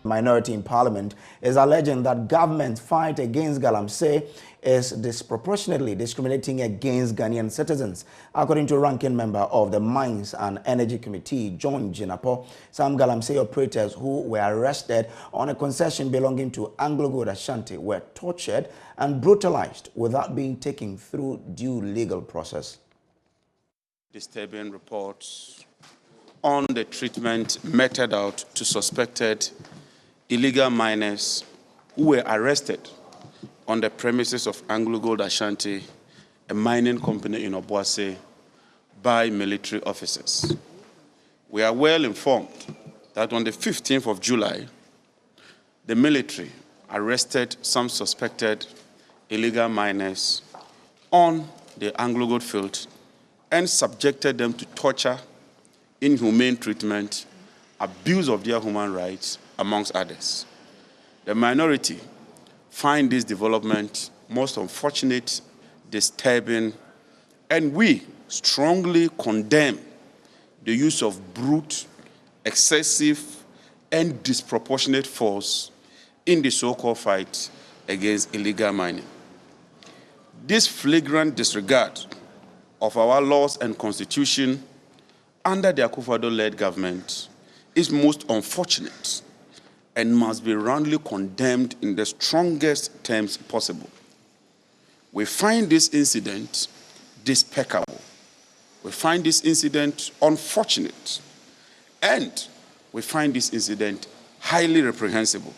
Minority in Parliament is alleging that government's fight against galamsey is disproportionately discriminating against Ghanaian citizens. According to ranking member of the Mines and Energy Committee, JoyNews, some galamsey operators who were arrested on a concession belonging to Anglo-Gold Ashanti were tortured and brutalized without being taken through due legal process. Disturbing reports on the treatment meted out to suspected illegal miners who were arrested on the premises of Anglo-Gold Ashanti, a mining company in Obuasi, by military officers. We are well informed that on the 15th of July, the military arrested some suspected illegal miners on the Anglo-Gold field and subjected them to torture, inhumane treatment, abuse of their human rights, amongst others. The minority find this development most unfortunate, disturbing, and we strongly condemn the use of brute, excessive, and disproportionate force in the so-called fight against illegal mining. This flagrant disregard of our laws and constitution under the Akufo-Addo-led government is most unfortunate and must be roundly condemned in the strongest terms possible. We find this incident despicable. We find this incident unfortunate. And we find this incident highly reprehensible.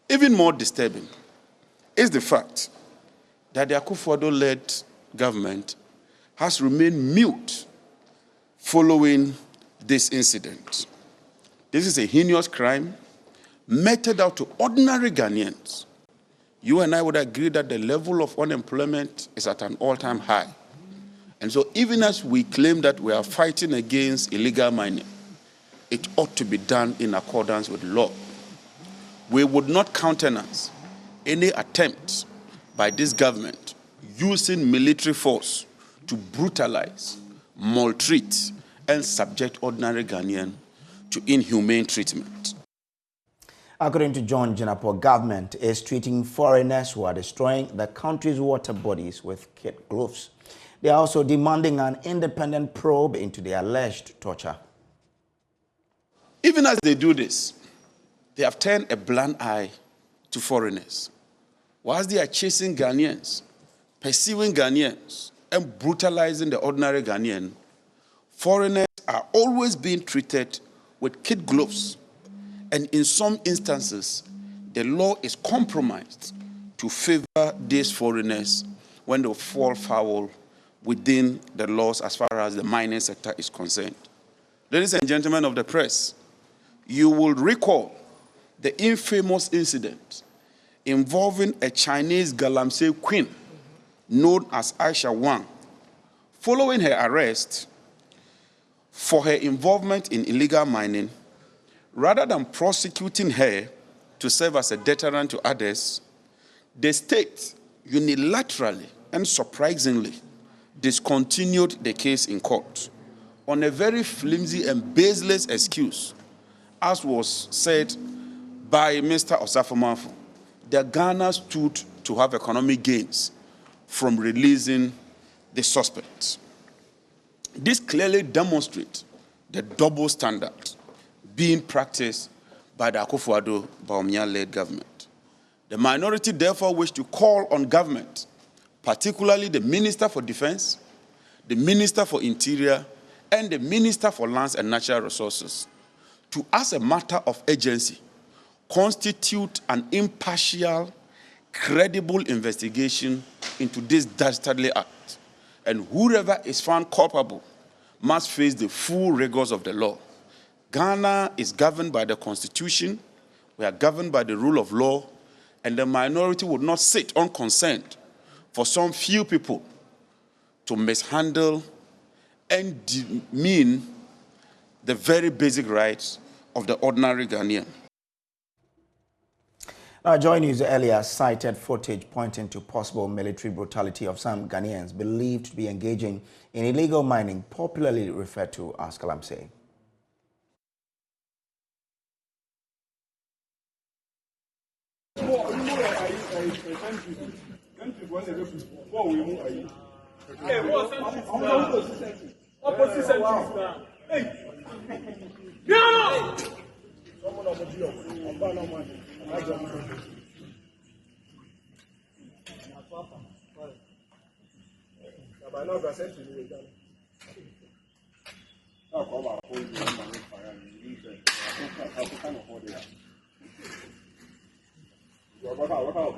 Even more disturbing is the fact that the Akufo-Addo-led government has remained mute following this incident. This is a heinous crime meted out to ordinary Ghanaians. You and I would agree that the level of unemployment is at an all-time high. And so even as we claim that we are fighting against illegal mining, it ought to be done in accordance with law. We would not countenance any attempt by this government using military force to brutalize, maltreat, and subject ordinary Ghanaians to inhumane treatment. According to John Jinapo, government is treating foreigners who are destroying the country's water bodies with kid gloves. They are also demanding an independent probe into the alleged torture. Even as they do this, they have turned a blind eye to foreigners. Whilst they are chasing Ghanaians, pursuing Ghanaians, and brutalizing the ordinary Ghanaian, foreigners are always being treated with kid gloves. And in some instances, the law is compromised to favor these foreigners when they fall foul within the laws as far as the mining sector is concerned. Ladies and gentlemen of the press, you will recall the infamous incident involving a Chinese galamsey queen known as Aisha Wang. Following her arrest for her involvement in illegal mining, rather than prosecuting her to serve as a deterrent to others, the state unilaterally and surprisingly discontinued the case in court on a very flimsy and baseless excuse, as was said by Mr. Osafo-Maafo, that Ghana stood to have economic gains from releasing the suspects. This clearly demonstrates the double standard being practiced by the Akufo-Addo-led government. The minority therefore wish to call on government, particularly the Minister for Defense, the Minister for Interior, and the Minister for Lands and Natural Resources, to, as a matter of urgency, constitute an impartial, credible investigation into this dastardly act, and whoever is found culpable must face the full rigors of the law. Ghana is governed by the Constitution, we are governed by the rule of law, and the minority would not sit unconcerned for some few people to mishandle and demean the very basic rights of the ordinary Ghanaian. Now, JoyNews earlier cited footage pointing to possible military brutality of some Ghanaians believed to be engaging in illegal mining, popularly referred to as galamsey. Opposite centuries now. Hey! No! Someone on the deal. I'm bad on money. I don't know. By now, I said to you, I'll come out for you. I can't afford it. What about